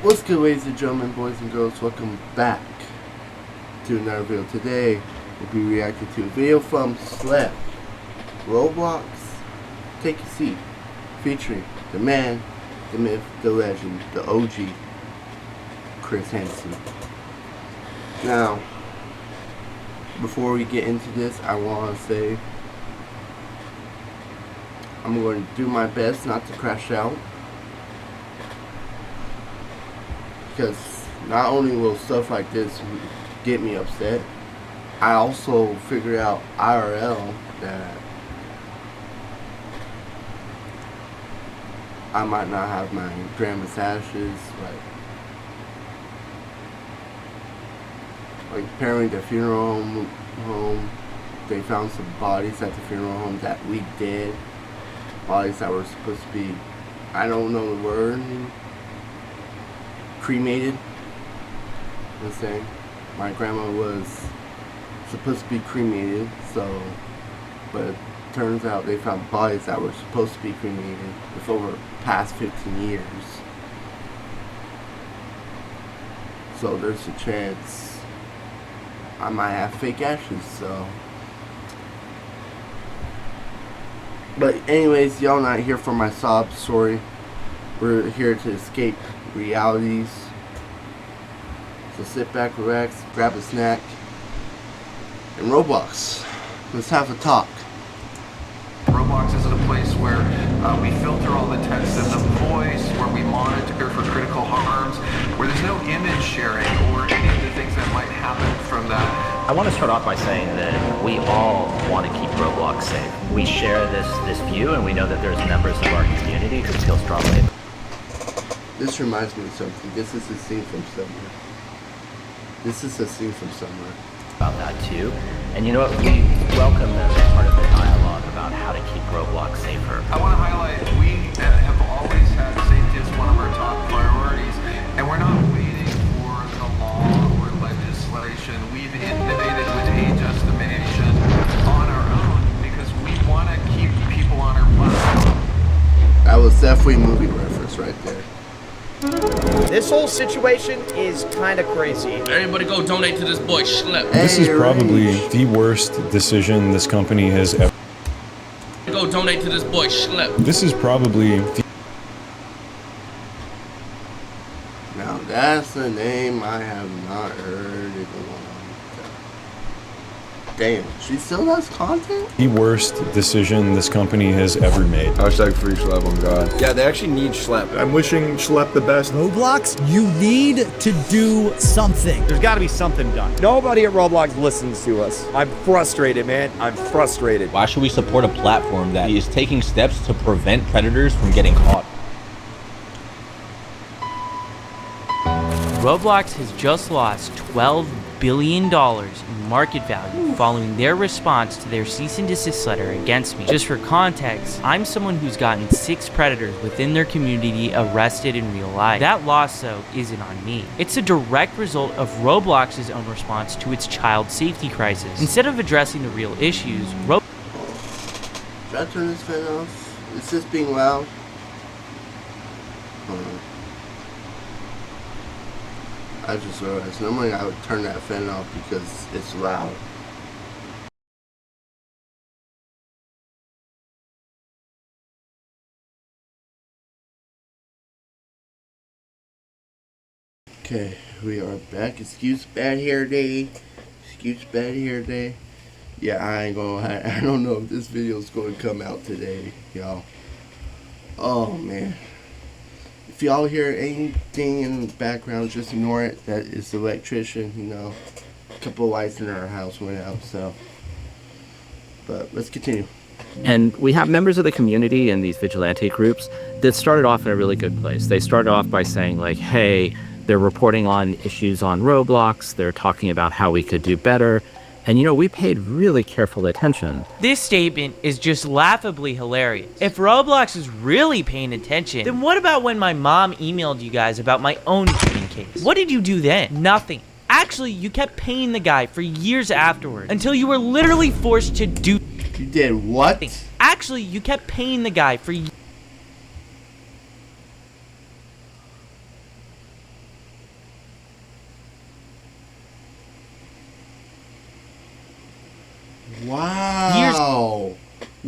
What's good, ladies and gentlemen, boys and girls? Welcome back to another video. Today, we'll be reacting to a video from Slep, Roblox, Take a Seat, featuring the man, the myth, the legend, the OG, Chris Hansen. Now, before we get into this, I want to say I'm going to do my best not to crash out, because not only will stuff like this get me upset, I also figured out IRL that I might not have my grandma's ashes. Like apparently the funeral home, they found some bodies at the funeral home that we did. Bodies that were supposed to be, I don't know the word, cremated. I'm saying my grandma was supposed to be cremated, but it turns out they found bodies that were supposed to be cremated with over past 15 years. So there's a chance I might have fake ashes. But anyways, y'all not here for my sob story. We're here to escape realities. So sit back, relax, grab a snack, and Roblox. Let's have a talk. Roblox isn't a place where we filter all the text and the voice, where we monitor for critical harms, where there's no image sharing or any of the things that might happen from that. I want to start off by saying that we all want to keep Roblox safe. We share this view, and we know that there's members of our community who feel strongly. This reminds me of something. This is a scene from somewhere. About that too. And you know what? We welcome them as part of the dialogue about how to keep Roblox safer. I want to highlight, we have always had safety as one of our top priorities, and we're not waiting for the law or legislation. We've innovated with age estimation on our own because we want to keep people on our platform. That was definitely a movie reference right there. This whole situation is kind of crazy. Everybody go donate to this boy Schlep. This is probably the worst decision this company has ever. Go donate to this boy Schlep. This is probably the. Now that's a name I have not heard in a long time. Damn, she still does content? The worst decision this company has ever made. Hashtag free Schlep on God. Yeah, they actually need Schlep. I'm wishing Schlep the best. Roblox, you need to do something. There's got to be something done. Nobody at Roblox listens to us. I'm frustrated, man. I'm frustrated. Why should we support a platform that is taking steps to prevent predators from getting caught? Roblox has just lost $12 billion in market value following their response to their cease and desist letter against me. Just for context, I'm someone who's gotten 6 predators within their community arrested in real life. That loss, though, isn't on me. It's a direct result of Roblox's own response to its child safety crisis. Instead of addressing the real issues, Should I turn this fan off? Is this being loud? Hold on. I just realized normally I would turn that fan off because it's loud. Okay, we are back. Excuse bad hair day. Yeah, I ain't gonna. I don't know if this video is going to come out today, y'all. Oh man. If y'all hear anything in the background, just ignore it. That is the electrician, you know. A couple of lights in our house went out, so. But let's continue. And we have members of the community in these vigilante groups that started off in a really good place. They started off by saying like, hey, they're reporting on issues on Roblox. They're talking about how we could do better. And you know, we paid really careful attention. this statement is just laughably hilarious. If Roblox is really paying attention, then what about when my mom emailed you guys about my own shooting case? What did you do then? Nothing. Actually, you kept paying the guy for years afterward until you were literally forced to do. You did what? Actually, you kept paying the guy for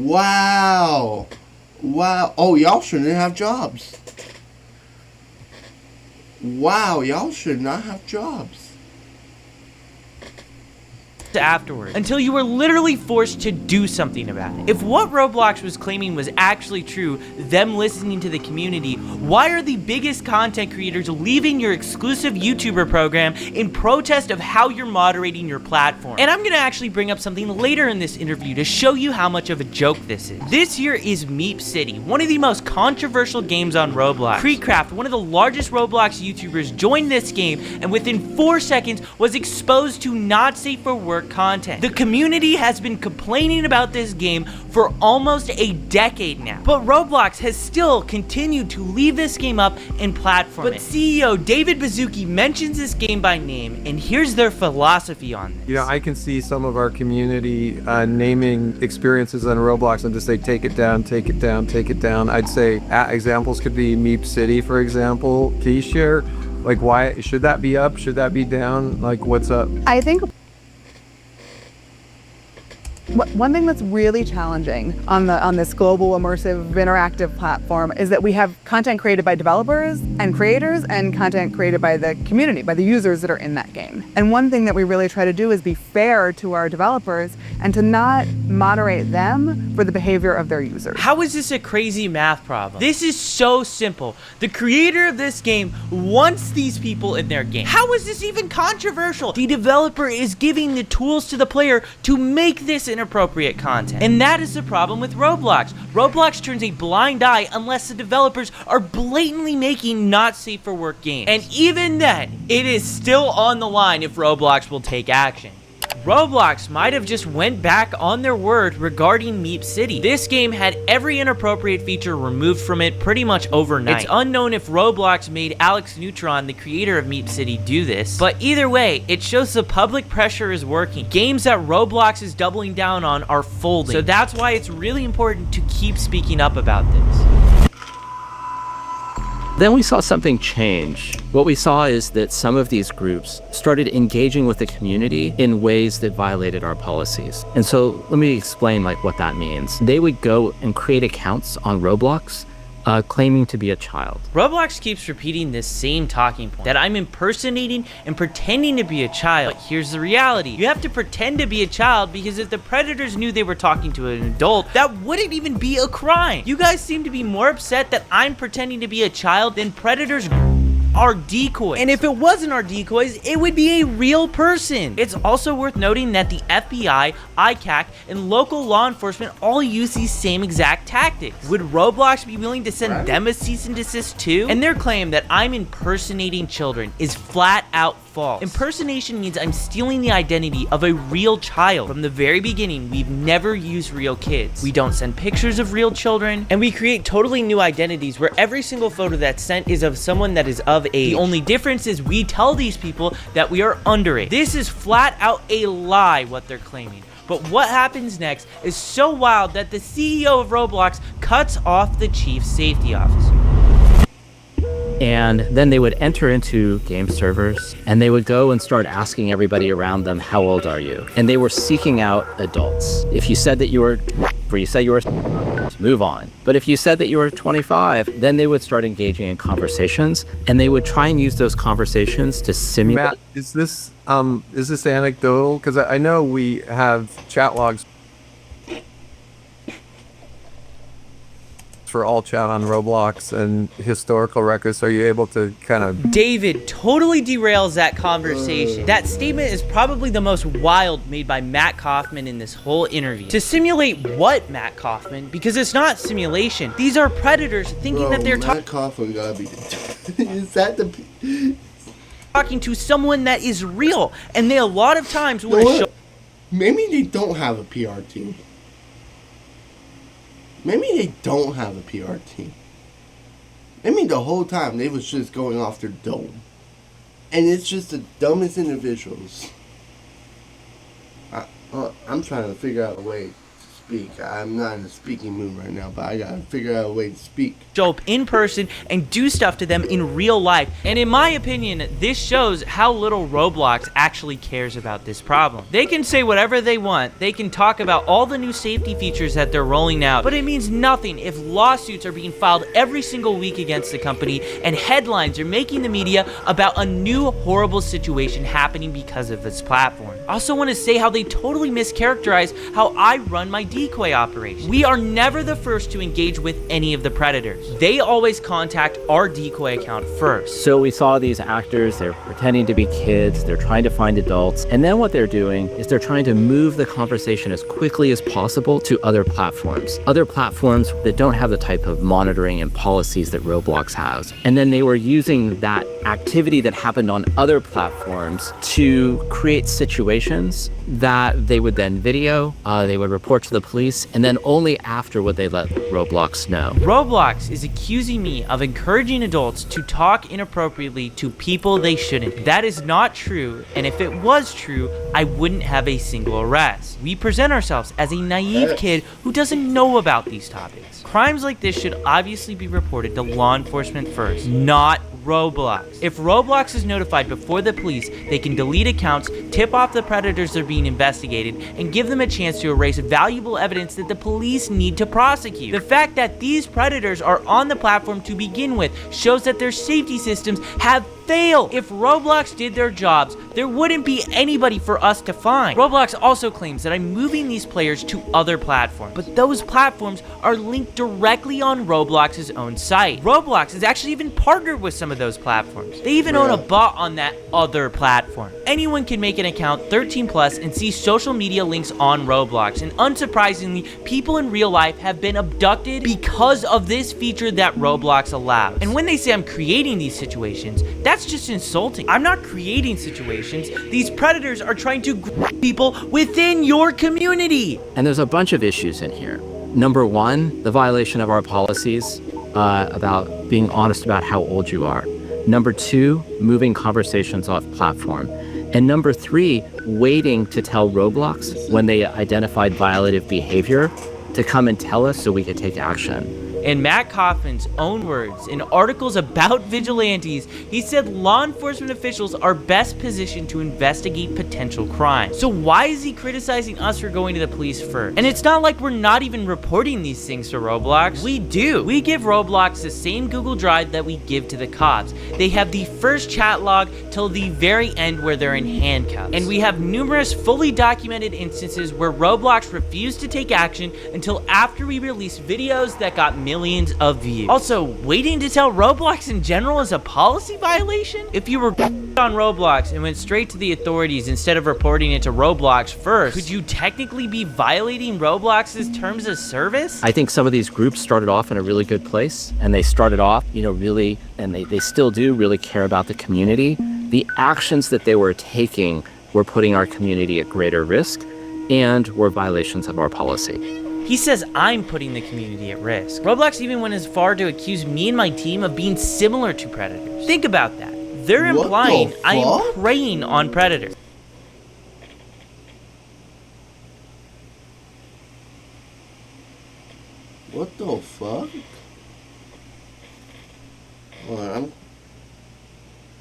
Wow. Wow. Oh, y'all shouldn't have jobs. Wow, y'all should not have jobs. Afterwards, until you were literally forced to do something about it. If what Roblox was claiming was actually true, them listening to the community, why are the biggest content creators leaving your exclusive YouTuber program in protest of how you're moderating your platform? And I'm gonna actually bring up something later in this interview to show you how much of a joke this is. This here is Meep City, one of the most controversial games on Roblox. Creecraft, one of the largest Roblox YouTubers, joined this game and within 4 seconds was exposed to not safe for work content. The community has been complaining about this game for almost a decade now, but Roblox has still continued to leave this game up and platform it. But CEO David Baszucki mentions this game by name, and here's their philosophy on this. You know, I can see some of our community naming experiences on Roblox and just say, take it down, take it down, take it down. I'd say examples could be Meep City, for example. Can you share, like, why should that be up? Should that be down? Like, what's up? I think one thing that's really challenging on this global immersive interactive platform is that we have content created by developers and creators and content created by the community, by the users that are in that game. And one thing that we really try to do is be fair to our developers and to not moderate them for the behavior of their users. How is this a crazy math problem? This is so simple. The creator of this game wants these people in their game. How is this even controversial? The developer is giving the tools to the player to make this inappropriate content. And that is the problem with Roblox. Roblox turns a blind eye unless the developers are blatantly making not safe for work games. And even then, it is still on the line if Roblox will take action. Roblox might have just went back on their word regarding Meep City. This game had every inappropriate feature removed from it pretty much overnight. It's unknown if Roblox made Alex Neutron, the creator of Meep City, do this, but either way, it shows the public pressure is working. Games that Roblox is doubling down on are folding, so that's why it's really important to keep speaking up about this. Then we saw something change. What we saw is that some of these groups started engaging with the community in ways that violated our policies. And so let me explain what that means. They would go and create accounts on Roblox claiming to be a child. Roblox keeps repeating this same talking point, that I'm impersonating and pretending to be a child. But here's the reality. You have to pretend to be a child because if the predators knew they were talking to an adult, that wouldn't even be a crime. You guys seem to be more upset that I'm pretending to be a child than predators are decoys. And if it wasn't our decoys, it would be a real person. It's also worth noting that the FBI, ICAC, and local law enforcement all use these same exact tactics. Would Roblox be willing to send them a cease and desist too? And their claim that I'm impersonating children is flat out false. Impersonation means I'm stealing the identity of a real child. From the very beginning, we've never used real kids. We don't send pictures of real children, and we create totally new identities where every single photo that's sent is of someone that is of age. The only difference is we tell these people that we are underage. This is flat out a lie, what they're claiming. But what happens next is so wild that the CEO of Roblox cuts off the chief safety officer. And then they would enter into game servers and they would go and start asking everybody around them, how old are you? And they were seeking out adults. If you said that you were, move on. But if you said that you were 25, then they would start engaging in conversations and they would try and use those conversations to simulate. Matt, is this anecdotal? Because I know we have chat logs for all chat on Roblox and historical records. Are you able to kind of... David totally derails that conversation. That statement is probably the most wild made by Matt Kaufman in this whole interview. To simulate what, Matt Kaufman? Because it's not simulation. These are predators thinking that they're Matt Kaufman gotta be... Is that the... talking to someone that is real, and they a lot of times will show... Maybe they don't have a PR team. Maybe they don't have a PR team. I mean, the whole time they was just going off their dome. And it's just the dumbest individuals. I'm trying to figure out a way to speak. I'm not in a speaking mood right now, but I gotta figure out a way to speak. Show up in person and do stuff to them in real life. And in my opinion, this shows how little Roblox actually cares about this problem. They can say whatever they want. They can talk about all the new safety features that they're rolling out, but it means nothing if lawsuits are being filed every single week against the company and headlines are making the media about a new horrible situation happening because of this platform. I also want to say how they totally mischaracterize how I run my decoy operation. We are never the first to engage with any of the predators. They always contact our decoy account first. So we saw these actors, they're pretending to be kids, they're trying to find adults, and then what they're doing is they're trying to move the conversation as quickly as possible to other platforms that don't have the type of monitoring and policies that Roblox has. And then they were using that activity that happened on other platforms to create situations that they would then video, they would report to the police, and then only after would they let Roblox know. Roblox is accusing me of encouraging adults to talk inappropriately to people they shouldn't. That is not true, and if it was true, I wouldn't have a single arrest. We present ourselves as a naive kid who doesn't know about these topics. Crimes like this should obviously be reported to law enforcement first, not Roblox. If Roblox is notified before the police, they can delete accounts, tip off the predators that are being investigated, and give them a chance to erase valuable evidence that the police need to prosecute. The fact that these predators are on the platform to begin with shows that their safety systems have failed. If Roblox did their jobs, there wouldn't be anybody for us to find. Roblox also claims that I'm moving these players to other platforms, but those platforms are linked directly on Roblox's own site. Roblox has actually even partnered with some of those platforms. They even own a bot on that other platform. Anyone can make an account 13+ and see social media links on Roblox, and unsurprisingly, people in real life have been abducted because of this feature that Roblox allows. And when they say I'm creating these situations, that's just insulting. I'm not creating situations. These predators are trying to grab people within your community. And there's a bunch of issues in here. Number one, the violation of our policies about being honest about how old you are. Number two, moving conversations off platform. And number three, waiting to tell Roblox when they identified violative behavior to come and tell us so we could take action. In Matt Kaufman's own words, in articles about vigilantes, he said law enforcement officials are best positioned to investigate potential crimes. So why is he criticizing us for going to the police first? And it's not like we're not even reporting these things to Roblox. We do. We give Roblox the same Google Drive that we give to the cops. They have the first chat log till the very end where they're in handcuffs. And we have numerous fully documented instances where Roblox refused to take action until after we released videos that got millions of views. Also, waiting to tell Roblox in general is a policy violation? If you were on Roblox and went straight to the authorities instead of reporting it to Roblox first, could you technically be violating Roblox's terms of service? I think some of these groups started off in a really good place, and they started off, really, and they still do really care about the community. The actions that they were taking were putting our community at greater risk and were violations of our policy. He says I'm putting the community at risk. Roblox even went as far to accuse me and my team of being similar to predators. Think about that. They're implying I am preying on predators. What the fuck? Hold on, I'm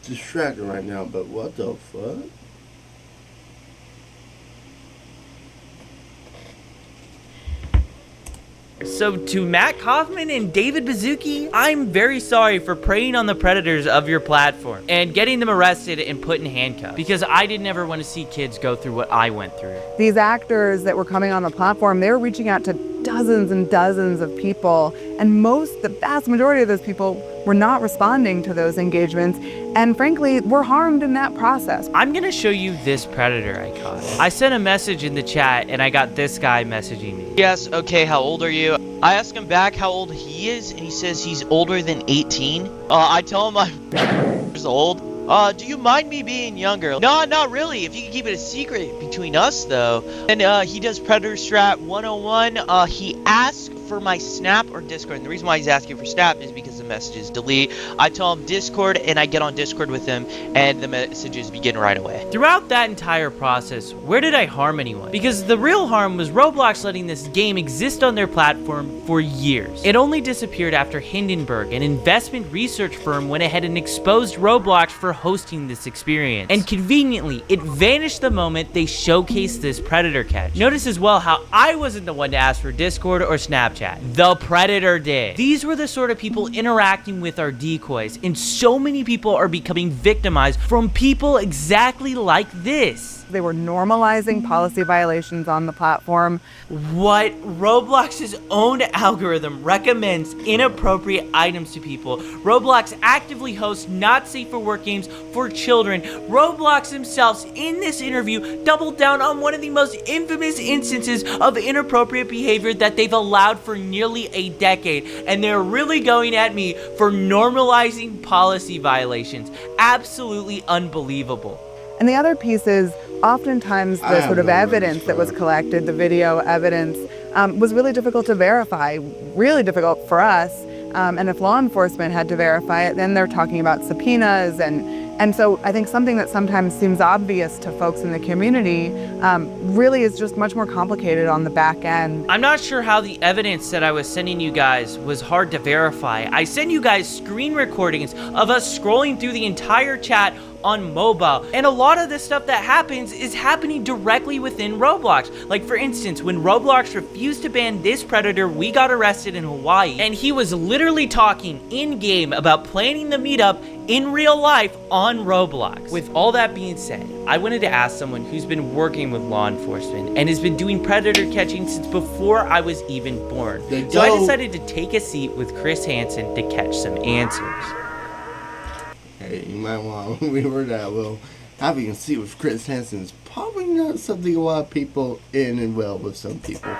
distracted right now, but what the fuck? So to Matt Kaufman and David Bazuki, I'm very sorry for preying on the predators of your platform and getting them arrested and put in handcuffs, because I didn't ever want to see kids go through what I went through. These actors that were coming on the platform, they were reaching out to dozens and dozens of people, and the vast majority of those people were not responding to those engagements, and frankly, were harmed in that process. I'm gonna show you this predator I caught. I sent a message in the chat, and I got this guy messaging me. Yes, okay, how old are you? I asked him back how old he is, and he says he's older than 18. I tell him I'm years old. Do you mind me being younger? No, not really. If you can keep it a secret between us, though. And he does Predator Strat 101. He asked for my Snap or Discord? And the reason why he's asking for Snap is because the messages delete. I tell him Discord, and I get on Discord with him, and the messages begin right away. Throughout that entire process, where did I harm anyone? Because the real harm was Roblox letting this game exist on their platform for years. It only disappeared after Hindenburg, an investment research firm, went ahead and exposed Roblox for hosting this experience. And conveniently, it vanished the moment they showcased this predator catch. Notice as well how I wasn't the one to ask for Discord or Snapchat. The predator did. These were the sort of people interacting with our decoys, and so many people are becoming victimized from people exactly like this. They were normalizing policy violations on the platform. What? Roblox's own algorithm recommends inappropriate items to people. Roblox actively hosts not safe for work games for children. Roblox themselves, in this interview, doubled down on one of the most infamous instances of inappropriate behavior that they've allowed for nearly a decade. And they're really going at me for normalizing policy violations. Absolutely unbelievable. And the other piece is oftentimes the sort of evidence that was collected, the video evidence, was really difficult to verify, really difficult for us. And if law enforcement had to verify it, then they're talking about subpoenas. And so I think something that sometimes seems obvious to folks in the community really is just much more complicated on the back end. I'm not sure how the evidence that I was sending you guys was hard to verify. I sent you guys screen recordings of us scrolling through the entire chat on mobile, and a lot of the stuff that happens is happening directly within Roblox. Like, for instance, when Roblox refused to ban this predator, we got arrested in Hawaii, and he was literally talking in-game about planning the meetup in real life on Roblox. With all that being said, I wanted to ask someone who's been working with law enforcement and has been doing predator catching since before I was even born. So I decided to take a seat with Chris Hansen to catch some answers. Hey, you might want to reword that. Well, having a seat with Chris Hansen is probably not something a lot of people in and well with some people.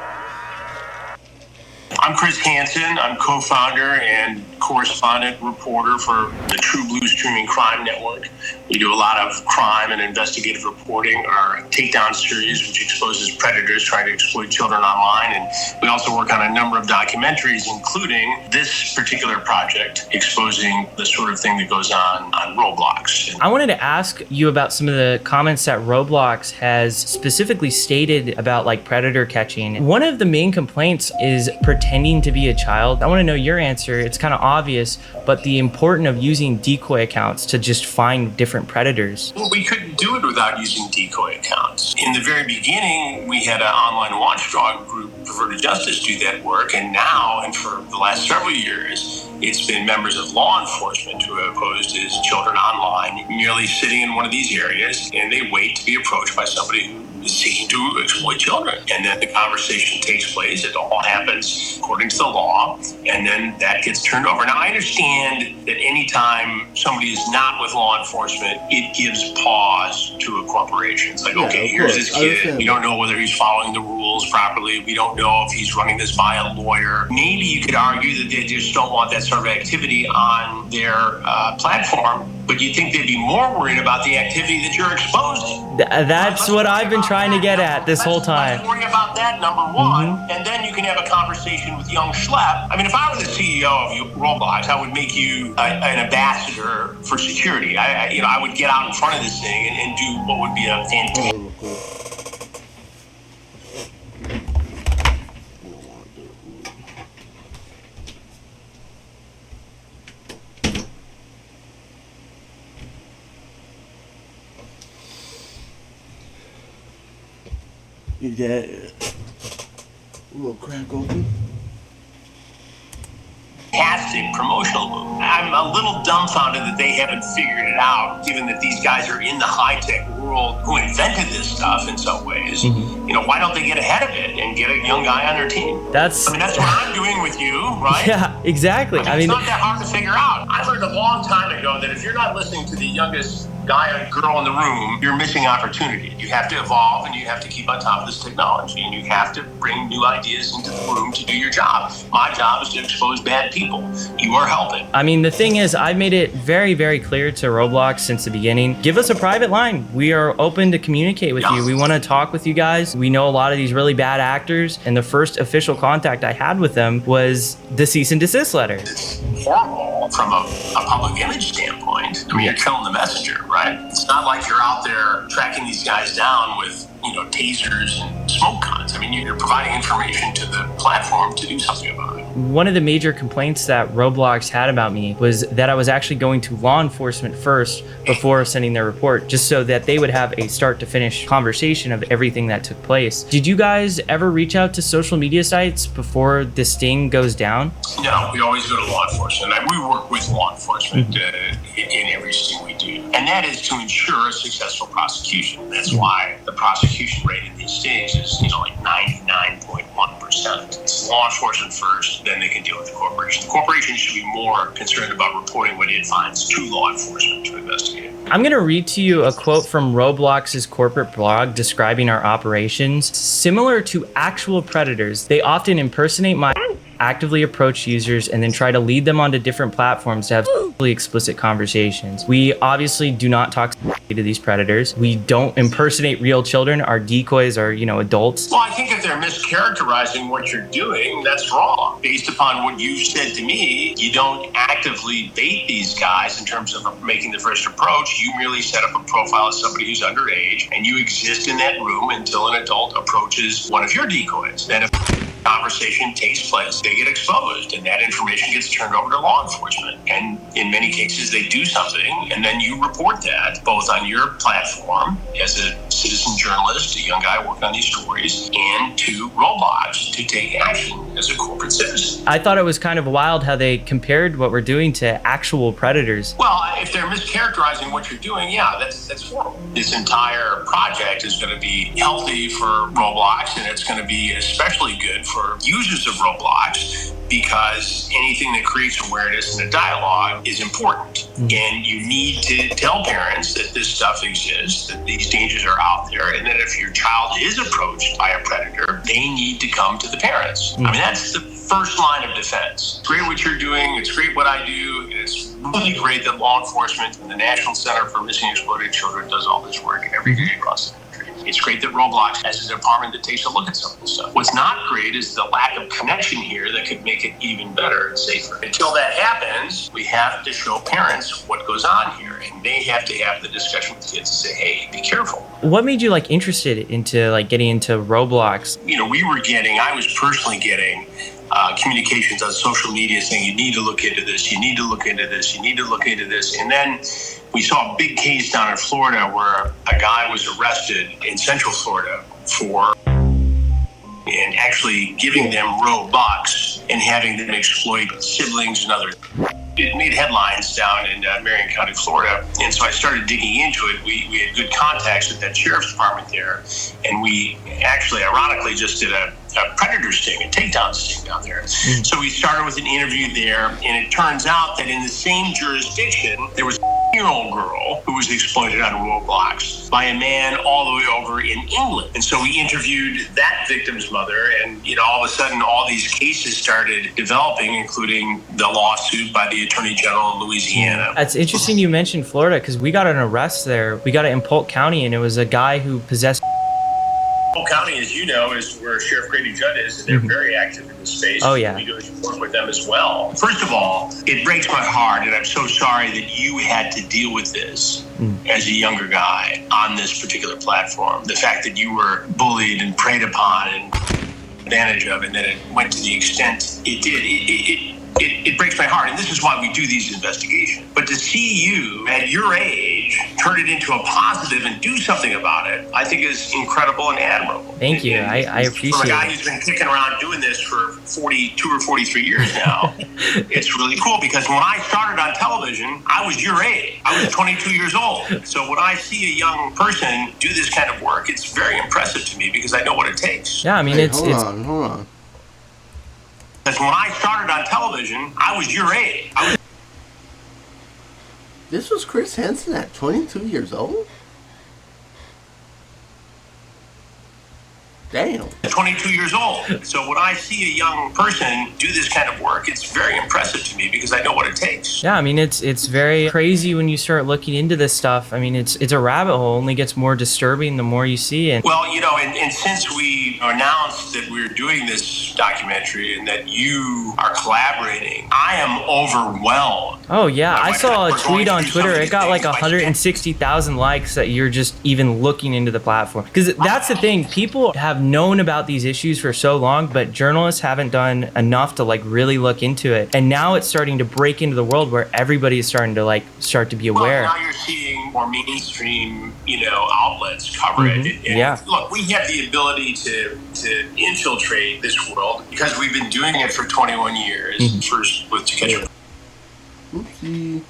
I'm Chris Hansen. I'm co-founder and correspondent reporter for the True Blue Streaming Crime Network. We do a lot of crime and investigative reporting. Our Takedown series, which exposes predators trying to exploit children online. And we also work on a number of documentaries, including this particular project, exposing the sort of thing that goes on Roblox. I wanted to ask you about some of the comments that Roblox has specifically stated about like predator catching. One of the main complaints is pretending to be a child. I want to know your answer. It's kind of obvious, but the importance of using decoy accounts to just find different predators. Well, we couldn't do it without using decoy accounts. In the very beginning, we had an online watchdog group, Perverted Justice, do that work, and now, and for the last several years, it's been members of law enforcement who have posed as children online, merely sitting in one of these areas, and they wait to be approached by somebody who is seeking to exploit children. And then the conversation takes place. It all happens according to the law, and then that gets turned over. Now, I understand that anytime somebody is not with law enforcement, it gives pause to a corporation. It's like, okay, here's this kid. We don't know whether he's following the rules properly. We don't know if he's running this by a lawyer. Maybe you could argue that they just don't want that sort of activity on their platform, but you think they'd be more worried about the activity that you're exposing. That's what I've been trying to get at this whole time. Let's worry about that, number one, and then you can have a conversation with young Schlepp. I mean, if I were the CEO of Roblox, I would make you an ambassador for security. I would get out in front of this thing and do what would be a fantastic. Is that a little crack open? Fantastic promotional move. I'm a little dumbfounded that they haven't figured it out, given that these guys are in the high-tech world who invented this stuff in some ways. You know, why don't they get ahead of it and get a young guy on their team? That's what I'm doing with you, right? Yeah, exactly. I mean, it's not that hard to figure out. I learned a long time ago that if you're not listening to the youngest guy or girl in the room, you're missing opportunity. You have to evolve, and you have to keep on top of this technology, and you have to bring new ideas into the room to do your job. My job is to expose bad people. You are helping. I mean, the thing is, I've made it very, very clear to Roblox since the beginning. Give us a private line. We are open to communicate with you. We want to talk with you guys. We know a lot of these really bad actors, and the first official contact I had with them was the cease and desist letter. Horrible from a public image standpoint. I mean, you're killing the messenger, right? It's not like you're out there tracking these guys down with, tasers and smoke guns. I mean, you're providing information to the platform to do something about it. One of the major complaints that Roblox had about me was that I was actually going to law enforcement first before sending their report, just so that they would have a start to finish conversation of everything that took place. Did you guys ever reach out to social media sites before this sting goes down? No, we always go to law enforcement. We work with law enforcement in everything we do. And that is to ensure a successful prosecution. That's why the prosecution rate in these states is, like 99.1%. It's law enforcement first, then they can deal with the corporation. The corporation should be more concerned about reporting what it finds to law enforcement to investigate. I'm going to read to you a quote from Roblox's corporate blog describing our operations. Similar to actual predators, they often impersonate actively approach users and then try to lead them onto different platforms to have really explicit conversations. We obviously do not talk to these predators. We don't impersonate real children. Our decoys are, adults. Well, I think if they're mischaracterizing what you're doing, that's wrong. Based upon what you said to me, you don't actively bait these guys in terms of making the first approach. You merely set up a profile of somebody who's underage, and you exist in that room until an adult approaches one of your decoys. Then if conversation takes place, they get exposed, and that information gets turned over to law enforcement. And in many cases, they do something, and then you report that both on your platform as a citizen journalist, a young guy working on these stories, and to Roblox to take action as a corporate citizen. I thought it was kind of wild how they compared what we're doing to actual predators. Well, if they're mischaracterizing what you're doing, yeah, that's horrible. This entire project is going to be healthy for Roblox, and it's going to be especially good for users of Roblox, because anything that creates awareness and a dialogue is important. And you need to tell parents that this stuff exists, that these dangers are out there, and that if your child is approached by a predator, they need to come to the parents. I mean, that's the first line of defense. It's great what you're doing. It's great what I do. It's really great that law enforcement and the National Center for Missing and Exploited Children does all this work every day across the country. It's great that Roblox has a department that takes a look at some of this stuff. What's not great is the lack of connection here that could make it even better and safer. Until that happens, we have to show parents what goes on here, and they have to have the discussion with kids and say, hey, be careful. What made you interested into getting into Roblox? I was personally getting communications on social media saying, you need to look into this, you need to look into this, you need to look into this. And then we saw a big case down in Florida where a guy was arrested in Central Florida for and actually giving them Robux and having them exploit siblings and others. It made headlines down in Marion County, Florida. And so I started digging into it. We had good contacts with that sheriff's department there. And we actually, ironically, just did a predator sting, a takedown sting down there. So we started with an interview there. And it turns out that in the same jurisdiction, there was a 10-year-old girl who was exploited on Roblox by a man all the way over in England. And so we interviewed that victim's mother. And, all of a sudden, all these cases started developing, including the lawsuit by the Attorney General in Louisiana. That's interesting you mentioned Florida, because we got an arrest there. We got it in Polk County, and it was a guy who possessed. Polk County, as you know, is where Sheriff Grady Judd is, and they're very active in this space. Oh, yeah. We do work with them as well. First of all, it breaks my heart, and I'm so sorry that you had to deal with this as a younger guy on this particular platform. The fact that you were bullied and preyed upon and advantage of, and that it went to the extent it did. It breaks my heart, and this is why we do these investigations. But to see you at your age turn it into a positive and do something about it, I think is incredible and admirable. Thank you. I appreciate it. From a guy who's been kicking around doing this for 42 or 43 years now, it's really cool, because when I started on television, I was your age. I was 22 years old. So when I see a young person do this kind of work, it's very impressive to me, because I know what it takes. Yeah, I mean, Hold on. Because when I started on television, I was your age. This was Chris Hansen at 22 years old? Damn. 22 years old. So when I see a young person do this kind of work, it's very impressive to me because I know what it takes. Yeah, I mean, it's very crazy when you start looking into this stuff. I mean, it's a rabbit hole. It only gets more disturbing the more you see it. Well, you know, and since we announced that we're doing this documentary and that you are collaborating, I am overwhelmed. Oh, yeah. I saw a tweet on Twitter. It got like 160,000 likes that you're just even looking into the platform. Because that's the thing. People have known about these issues for so long, but journalists haven't done enough to like really look into it. And now it's starting to break into the world where everybody is starting to start to be aware. Well, now you're seeing more mainstream, outlets cover it. And yeah. Look, we have the ability to infiltrate this world because we've been doing it for 21 years. First with To Catch a Oopsie.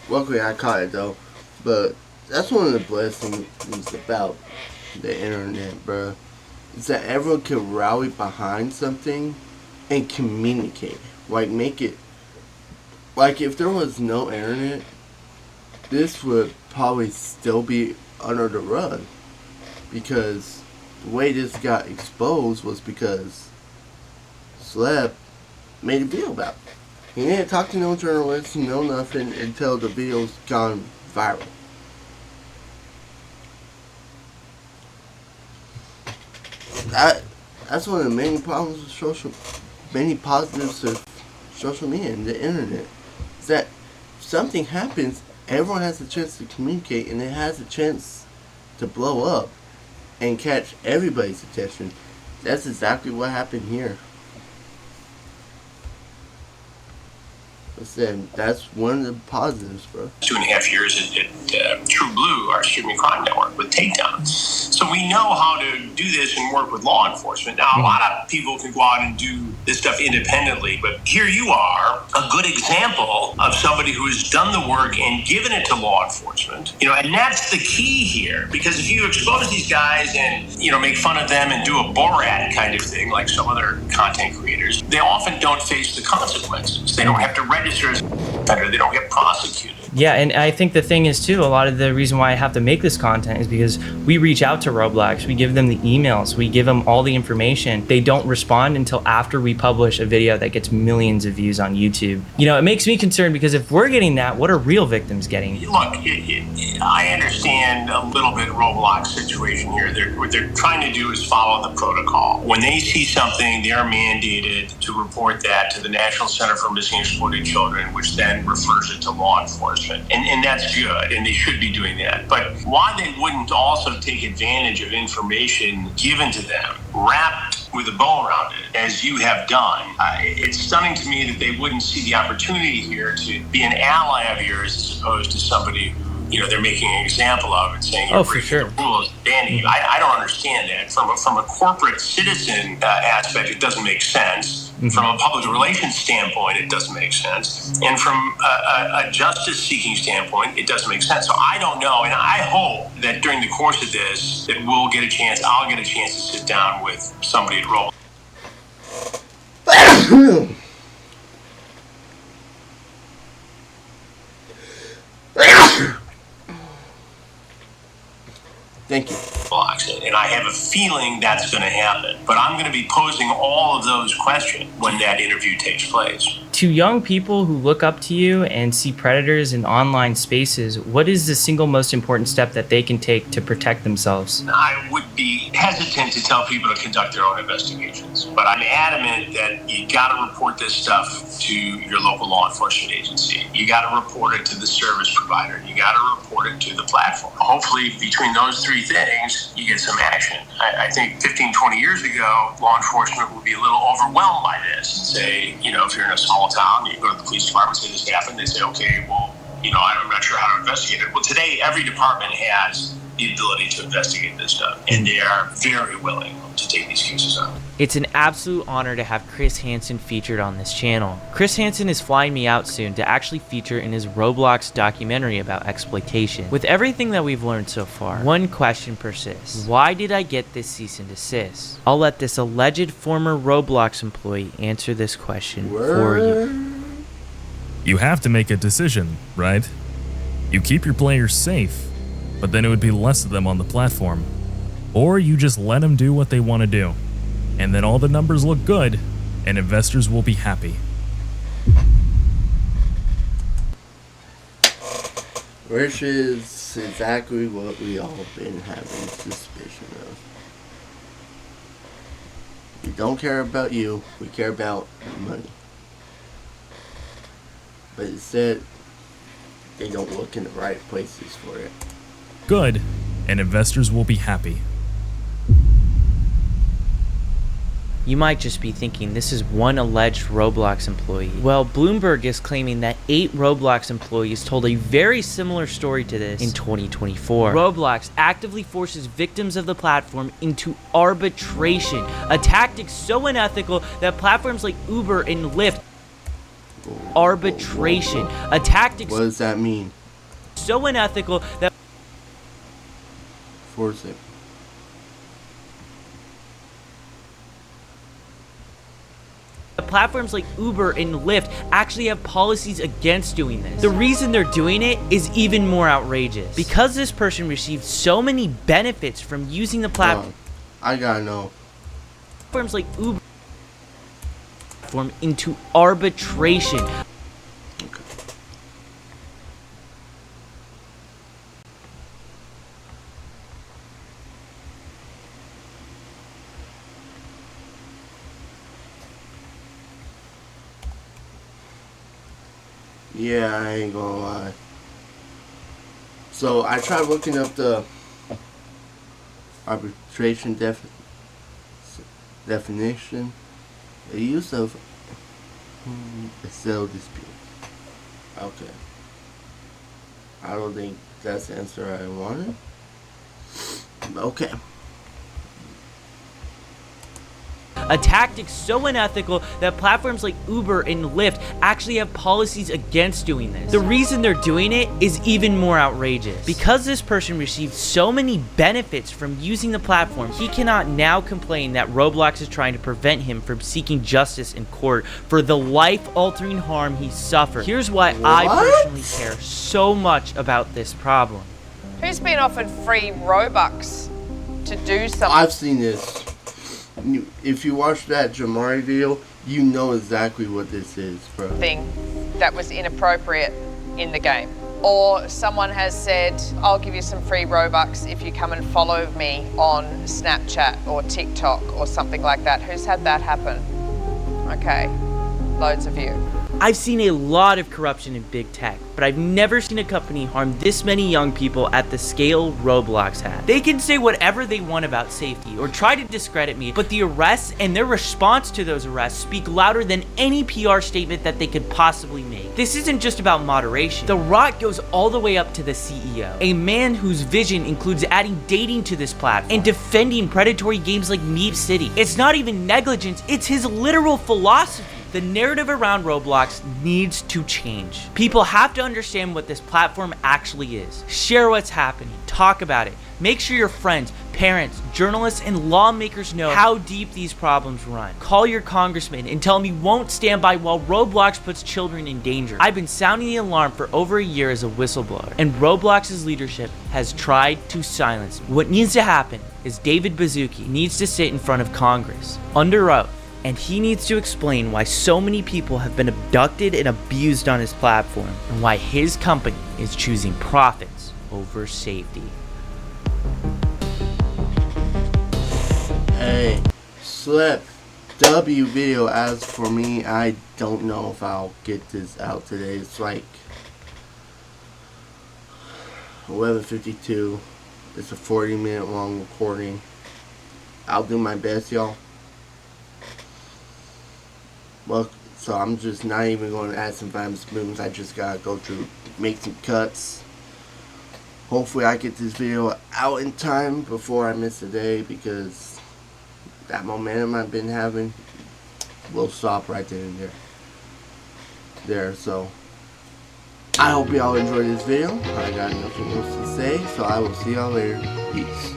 Luckily, I caught it though. But that's one of the blessings about the internet, bruh. Is that everyone can rally behind something and communicate. Like, make it... Like, if there was no internet, this would probably still be under the rug. Because the way this got exposed was because Slep made a video about it. He didn't talk to no journalists, no nothing, until the video's gone viral. That's one of the main problems with many positives of social media and the internet. Is that if something happens, everyone has a chance to communicate and it has a chance to blow up and catch everybody's attention. That's exactly what happened here. I said, that's one of the positives, bro. 2.5 years at True Blue, our streaming crime network, with Takedown. So we know how to do this and work with law enforcement. Now, a lot of people can go out and do this stuff independently, but here you are, a good example of somebody who has done the work and given it to law enforcement. And that's the key here, because if you expose these guys and, make fun of them and do a Borat kind of thing, like some other content creators, they often don't face the consequences. They don't have to register as a offender. They don't get prosecuted. Yeah, and I think the thing is, too, a lot of the reason why I have to make this content is because we reach out to Roblox, we give them the emails, we give them all the information. They don't respond until after we publish a video that gets millions of views on YouTube. It makes me concerned because if we're getting that, what are real victims getting? Look, I understand a little bit Roblox situation here. What they're trying to do is follow the protocol. When they see something, they are mandated to report that to the National Center for Missing and Exploited Children, which then refers it to law enforcement. And that's good, and they should be doing that. But why they wouldn't also take advantage of information given to them, wrapped with a bow around it, as you have done, it's stunning to me that they wouldn't see the opportunity here to be an ally of yours as opposed to somebody who they're making an example of and saying, oh, for sure, the rules, banning you. I don't understand that. From a corporate citizen aspect, it doesn't make sense. From a public relations standpoint, it doesn't make sense. And from a justice-seeking standpoint, it doesn't make sense. So I don't know, and I hope that during the course of this, that I'll get a chance to sit down with somebody at Roblox. Thank you. And I have a feeling that's going to happen. But I'm going to be posing all of those questions when that interview takes place. To young people who look up to you and see predators in online spaces, what is the single most important step that they can take to protect themselves? I would be hesitant to tell people to conduct their own investigations, but I'm adamant that you got to report this stuff to your local law enforcement agency. You got to report it to the service provider. You got to report it to the platform. Hopefully, between those three things, you get some action. I think 15, 20 years ago, law enforcement would be a little overwhelmed by this and say, if you're in a small town, you go to the police department, say this happened, they say, okay, well, I'm not sure how to investigate it. Well, today, every department has the ability to investigate this stuff, and they are very willing to take these cases up. It's an absolute honor to have Chris Hansen featured on this channel. Chris Hansen is flying me out soon to actually feature in his Roblox documentary about exploitation. With everything that we've learned so far, one question persists. Why did I get this cease and desist? I'll let this alleged former Roblox employee answer this question for you. You have to make a decision, right? You keep your players safe, but then it would be less of them on the platform. or you just let them do what they want to do. And then all the numbers look good, and investors will be happy. Which is exactly what we all been having suspicion of. We don't care about you, we care about money. But instead, they don't look in the right places for it. Good, and investors will be happy. You might just be thinking this is one alleged Roblox employee. Well, Bloomberg is claiming that 8 Roblox employees told a very similar story to this in 2024. Roblox actively forces victims of the platform into arbitration, a tactic so unethical that platforms like Uber and Lyft arbitration, a tactic What does that mean? so unethical that Force it. platforms like Uber and Lyft actually have policies against doing this. The reason they're doing it is even more outrageous. Because this person received so many benefits from using the platform. I gotta know. Platforms like Uber into arbitration. Yeah, I ain't gonna lie. So I tried looking up the arbitration definition. The use of a settle dispute. Okay. I don't think that's the answer I wanted. Okay. A tactic so unethical that platforms like Uber and Lyft actually have policies against doing this. The reason they're doing it is even more outrageous. Because this person received so many benefits from using the platform, he cannot now complain that Roblox is trying to prevent him from seeking justice in court for the life-altering harm he suffered. Here's why I personally care so much about this problem. Who's been offered free Robux to do something? I've seen this. If you watch that Jamari video, you know exactly what this is, bro. Thing that was inappropriate in the game. Or someone has said, I'll give you some free Robux if you come and follow me on Snapchat or TikTok or something like that. Who's had that happen? Okay, loads of you. I've seen a lot of corruption in big tech, but I've never seen a company harm this many young people at the scale Roblox had. They can say whatever they want about safety or try to discredit me, but the arrests and their response to those arrests speak louder than any PR statement that they could possibly make. This isn't just about moderation. The rot goes all the way up to the CEO, a man whose vision includes adding dating to this platform and defending predatory games like Meep City. It's not even negligence, it's his literal philosophy. The narrative around Roblox needs to change. People have to understand what this platform actually is. Share what's happening, talk about it. Make sure your friends, parents, journalists, and lawmakers know how deep these problems run. Call your congressman and tell him he won't stand by while Roblox puts children in danger. I've been sounding the alarm for over a year as a whistleblower, and Roblox's leadership has tried to silence me. What needs to happen is David Baszucki needs to sit in front of Congress under oath, and he needs to explain why so many people have been abducted and abused on his platform, and why his company is choosing profits over safety. Hey, Slip W video. As for me, I don't know if I'll get this out today. It's like 11:52. It's a 40-minute long recording. I'll do my best, y'all. Well, so I'm just not even going to add some vine spoons. I just gotta go through, make some cuts. Hopefully I get this video out in time before I miss a day, because that momentum I've been having will stop right then and there. So I hope y'all enjoyed this video. I got nothing else to say, so I will see y'all later. Peace.